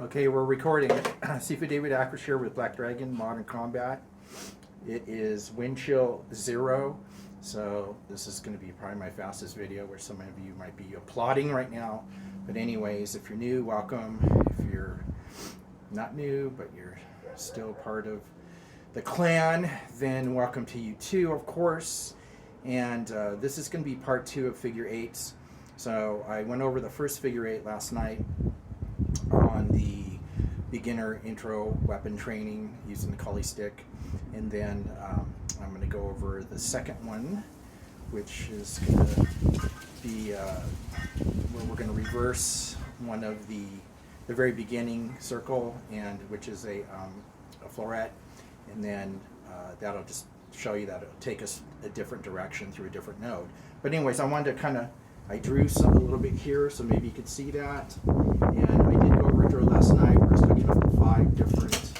Okay, we're recording. Sifu David Ackers here with Black Dragon Modern Combat. It is wind chill 0, so this is going to be probably my fastest video, where some of you might be applauding right now. But anyways, if you're new, welcome. If you're not new, but you're still part of the clan, then welcome to you too, of course. And this is going to be part 2 of figure 8s. So I went over the first figure 8 last night on the beginner intro weapon training using the collie stick, and then I'm going to go over the second one, which is going to be where we're going to reverse one of the very beginning circle, and which is a Florette, and then that'll just show you that it'll take us a different direction through a different node. But anyways, I wanted to I drew a little bit here, so maybe you could see that. And I did go over a drill last night where I was talking about 5 different,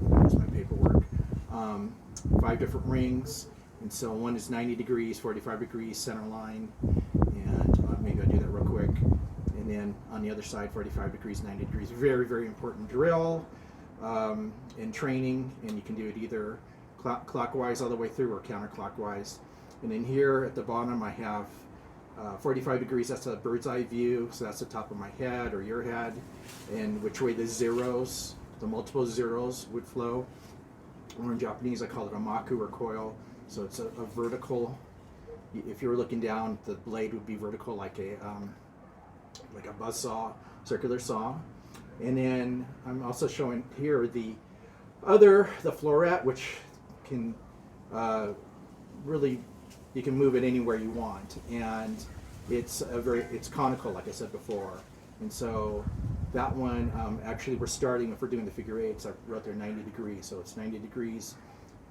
here's my paperwork, 5 different rings. And so one is 90 degrees, 45 degrees, center line. And maybe I'll do that real quick. And then on the other side, 45 degrees, 90 degrees. Very, very important drill in training. And you can do it either clockwise all the way through or counterclockwise. And then here at the bottom, I have 45 degrees, that's a bird's eye view, so that's the top of my head or your head, and which way the zeros, the multiple zeros would flow. Or in Japanese, I call it a maku or coil, so it's a vertical. If you were looking down, the blade would be vertical like a buzz saw, circular saw. And then I'm also showing here the Florette, which can really, you can move it anywhere you want, and it's conical, like I said before. And so that one, actually we're starting, if we're doing the figure 8s, I wrote there 90 degrees, so it's 90 degrees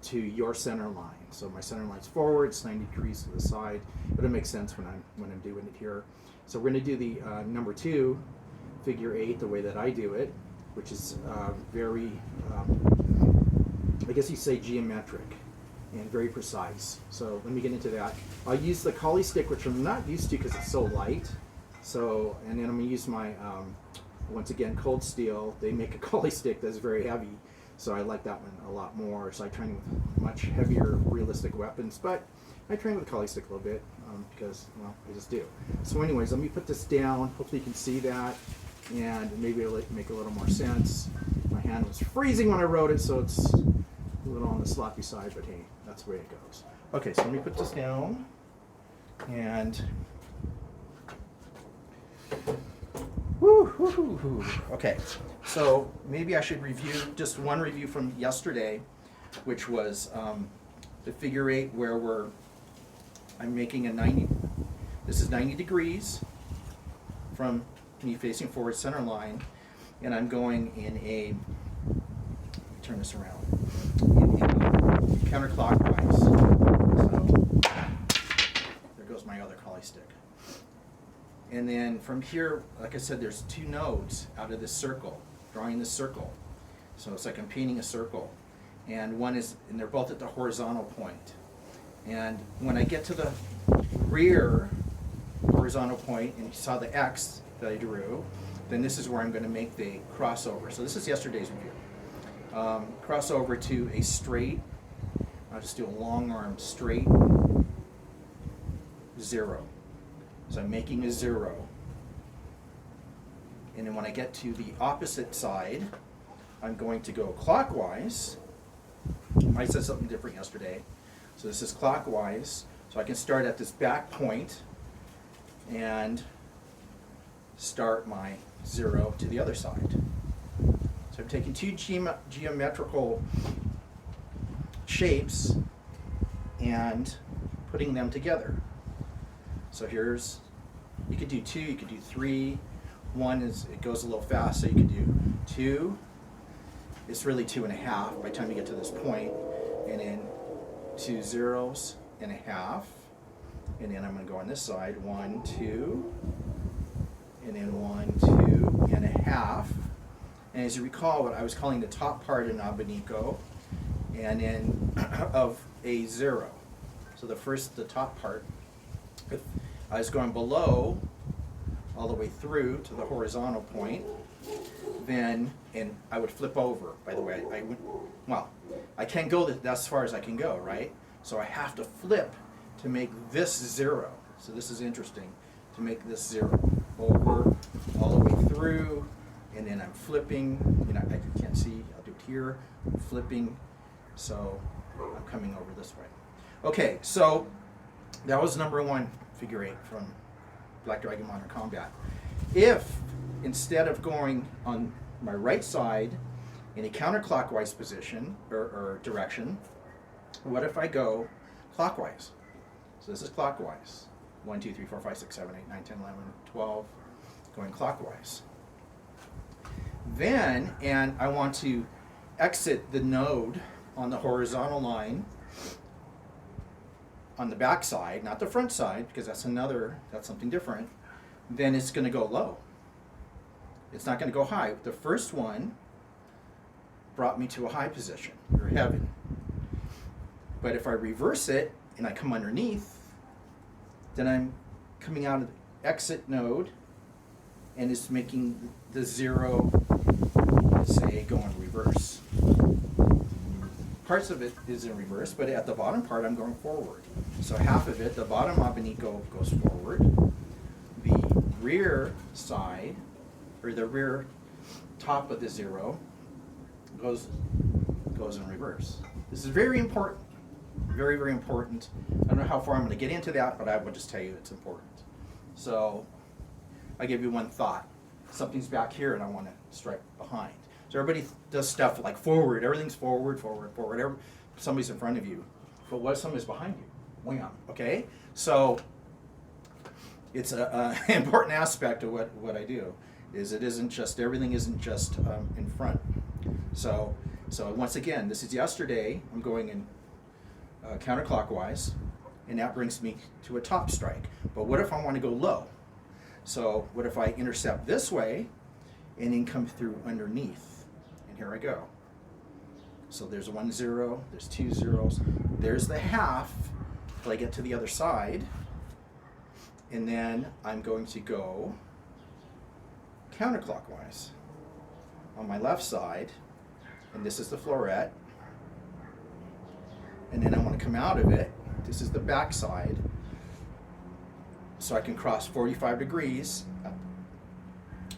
to your center line. So my center line's forward, it's 90 degrees to the side, but it makes sense when I'm doing it here. So we're going to do the number 2 figure 8 the way that I do it, which is very, I guess you say geometric and very precise. So let me get into that. I'll use the collie stick, which I'm not used to because it's so light. So, and then I'm going to use my, once again, Cold Steel. They make a collie stick that's very heavy, so I like that one a lot more. So I train with much heavier, realistic weapons, but I train with a collie stick a little bit because, well, I just do. So anyways, let me put this down. Hopefully you can see that, and maybe it'll make a little more sense. My hand was freezing when I wrote it, so it's a little on the sloppy side, but hey, that's the way it goes. Okay, so let me put this down, and okay, so maybe I should review just one review from yesterday, which was the figure 8 where I'm making a 90, this is 90 degrees from me facing forward center line, and I'm going in a, turn this around, counterclockwise. So there goes my other collie stick. And then from here, like I said, there's 2 nodes out of this circle, drawing this circle. So it's like I'm painting a circle. And one is, and they're both at the horizontal point. And when I get to the rear horizontal point, and you saw the X that I drew, then this is where I'm going to make the crossover. So this is yesterday's review. Crossover to a straight, I'll just do a long arm straight 0. So I'm making a 0. And then when I get to the opposite side, I'm going to go clockwise. I said something different yesterday. So this is clockwise. So I can start at this back point and start my 0 to the other side. So I'm taking 2 geometrical shapes and putting them together. So here's, you could do 2, you could do 3. 1 is, it goes a little fast, so you could do 2. It's really 2.5 by the time you get to this point, and then 2 zeros and a half, and then I'm going to go on this side, 1, 2, and then 1, 2 and a half. And as you recall, what I was calling the top part in Abiniko, and then of a 0. So the top part, if I was going below all the way through to the horizontal point, then, and I would flip over, by the way. I can't go that's as far as I can go, right? So I have to flip to make this 0. So this is interesting, to make this 0. Over, all the way through, and then I'm flipping, I can't see, I'll do it here, I'm flipping, so I'm coming over this way. Okay, so that was number 1 figure 8 from Black Dragon Modern Combat. If, instead of going on my right side in a counterclockwise position, or direction, what if I go clockwise? So this is clockwise. 1, 2, 3, 4, 5, 6, 7, 8, 9, 10, 11, 12, going clockwise. Then, and I want to exit the node on the horizontal line on the back side, not the front side, because that's something different, then it's going to go low. It's not going to go high. The first one brought me to a high position, or heaven. But if I reverse it, and I come underneath, then I'm coming out of the exit node, and it's making the 0, let's say, go in reverse. Parts of it is in reverse, but at the bottom part, I'm going forward. So half of it, the bottom Abiniko goes forward. The rear side, or the rear top of the 0, goes in reverse. This is very important. Very, very important. I don't know how far I'm going to get into that, but I will just tell you it's important. So I give you one thought. Something's back here and I want to strike behind. So everybody does stuff like forward. Everything's forward, forward, forward. Somebody's in front of you. But what if somebody's behind you? Wham. Okay? So it's an important aspect of what I do. Everything isn't just in front. So once again, this is yesterday. I'm going in counterclockwise, and that brings me to a top strike. But what if I want to go low? So what if I intercept this way and then come through underneath? And here I go. So there's 1 0, there's 2 zeros, there's the half till I get to the other side, and then I'm going to go counterclockwise on my left side, and this is the Florette, and then I want to come out of it. This is the back side, so I can cross 45 degrees,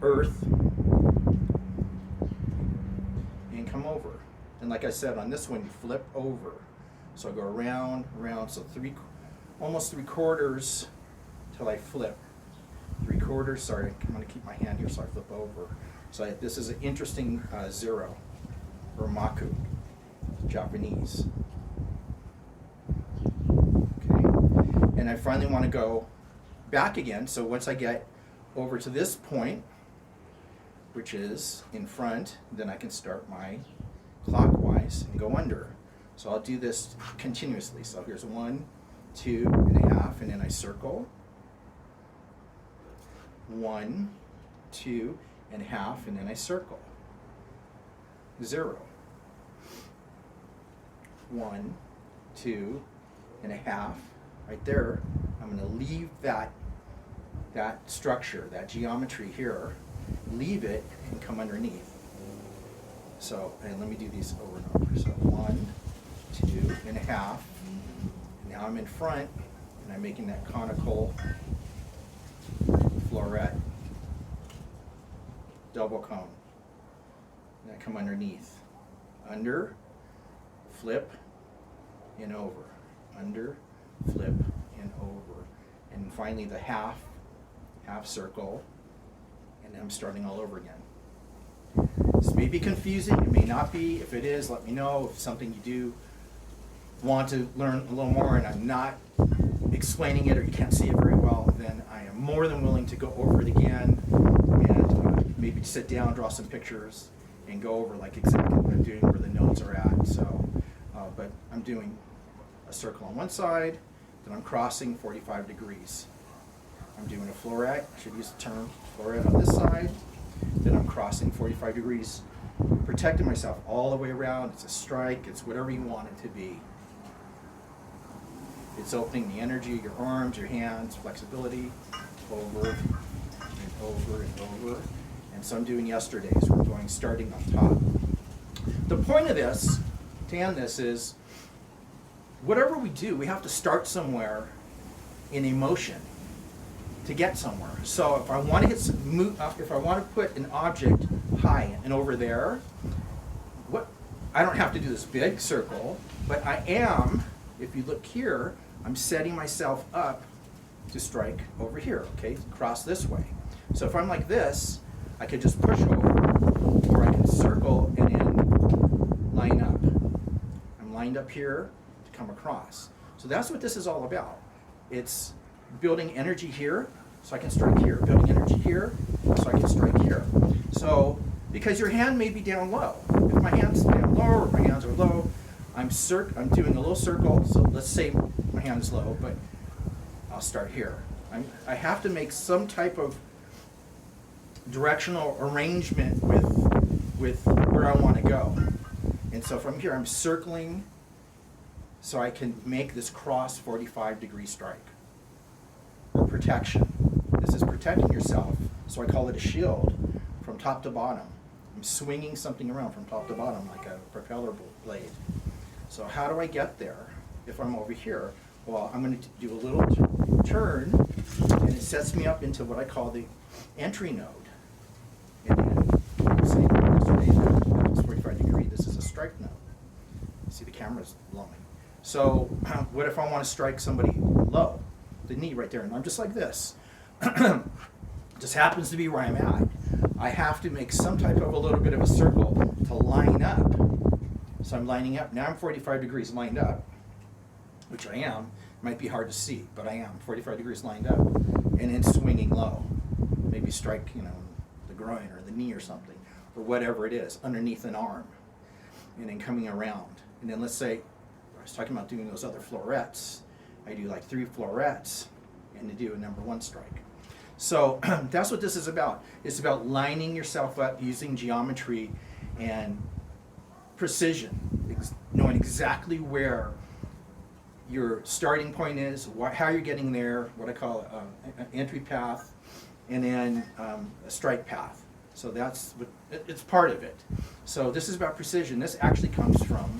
earth, and come over. And like I said, on this one, you flip over. So I go around, so almost 3/4 till I flip. 3/4, sorry, I'm going to keep my hand here so I flip over. So this is an interesting 0, or maku, Japanese. Okay, and I finally want to go back again. So once I get over to this point, which is in front, then I can start my clockwise and go under. So I'll do this continuously. So here's 1, 2 1/2, and then I circle. 1, 2 1/2, and then I circle. 0. 1, 2 1/2. Right there, I'm going to leave that structure, that geometry here, leave it and come underneath. So, and let me do these over and over. So 1, 2 1/2. Now I'm in front, and I'm making that conical Florette double cone. And I come underneath. Under, flip, and over. Under, flip, and over. And finally the half circle, and then I'm starting all over again. This may be confusing, it may not be. If it is, let me know. If it's something you do want to learn a little more and I'm not explaining it, or you can't see it very well, then I am more than willing to go over it again and maybe sit down, draw some pictures, and go over like exactly what I'm doing, where the notes are at. So, but I'm doing a circle on one side, then I'm crossing 45 degrees. I'm doing a Florette, I should use the term Florette on this side, then I'm crossing 45 degrees, protecting myself all the way around. It's a strike, it's whatever you want it to be. It's opening the energy, your arms, your hands, flexibility, over and over and over. And so I'm doing yesterday's. We're going starting on top. The point of this, to end this, is whatever we do, we have to start somewhere in a motion to get somewhere. So if I want to if I want to put an object high and over there, I don't have to do this big circle, but I am, if you look here, I'm setting myself up to strike over here, okay, cross this way. So if I'm like this, I could just push over, or I can circle and then line up. I'm lined up here to come across. So that's what this is all about. It's building energy here, so I can strike here. Building energy here, so I can strike here. So, because your hand may be down low. If my hand's down low, or my hands are low, I'm doing a little circle, so let's say my hand is low, but I'll start here. I have to make some type of directional arrangement with where I want to go. And so from here, I'm circling so I can make this cross 45-degree strike. Or protection. This is protecting yourself, so I call it a shield from top to bottom. I'm swinging something around from top to bottom like a propeller blade. So how do I get there if I'm over here? Well, I'm going to do a little turn, and it sets me up into what I call the entry node. And then, say, it's 45 degree, this is a strike node. See, the camera's blowing. So what if I want to strike somebody low? The knee right there, and I'm just like this. Just happens to be where I'm at. I have to make some type of a little bit of a circle to line up. So I'm lining up. Now I'm 45 degrees lined up, which I am. It might be hard to see, but I am 45 degrees lined up, and then swinging low. Maybe strike, the groin or the knee or something, or whatever it is, underneath an arm, and then coming around. And then let's say, I was talking about doing those other florettes. I do like 3 florettes, and to do a number 1 strike. So that's what this is about. It's about lining yourself up using geometry and precision, knowing exactly where your starting point is, how you're getting there, what I call an entry path, and then a strike path. So that's it's part of it. So this is about precision. This actually comes from,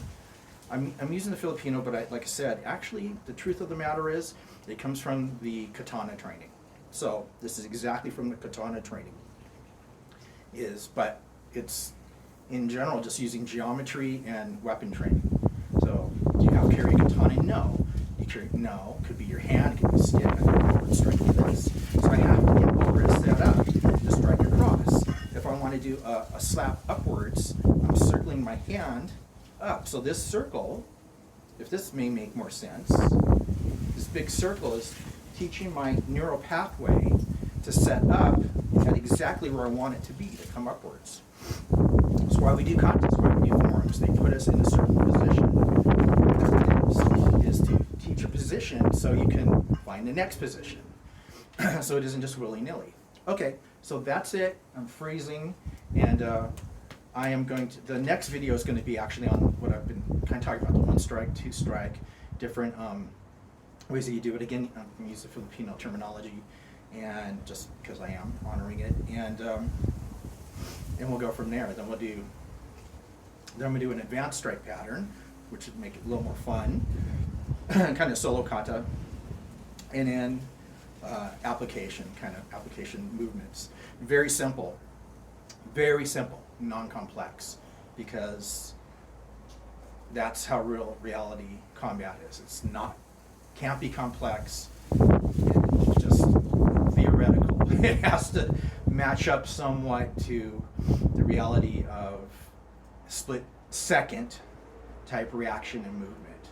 I'm using the Filipino, but like I said, actually the truth of the matter is it comes from the katana training. So this is exactly from the katana training. But it's in general just using geometry and weapon training. So do you have to carry a katana? No. No, could be your hand, it could be stick, I can strike like this. So I have to get over and set up to strike across. If I want to do a slap upwards, I'm circling my hand up. So this circle, if this may make more sense, this big circle is teaching my neural pathway to set up at exactly where I want it to be, to come upwards. That's why we do contests, why we do forums. They put us in a certain position. Is to teach a position so you can find the next position. So it isn't just willy-nilly. Okay, so that's it. I'm freezing, and I am going to, the next video is going to be actually on what I've been kind of talking about, the 1 strike, 2 strike, different ways that you do it. Again, I'm going to use the Filipino terminology, and just because I am honoring it, and we'll go from there. Then I'm going to do an advanced strike pattern, which would make it a little more fun, kind of solo kata, and then application movements. Very simple, non-complex, because that's how reality combat is. It's can't be complex, it's just theoretical. It has to match up somewhat to the reality of split-second type reaction and movement,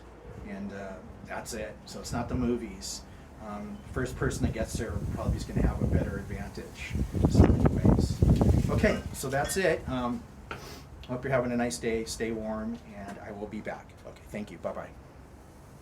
and that's it. So it's not the movies. First person that gets there probably is going to have a better advantage in so many ways. Okay, so that's it. Hope you're having a nice day. Stay warm, and I will be back. Okay, thank you. Bye-bye.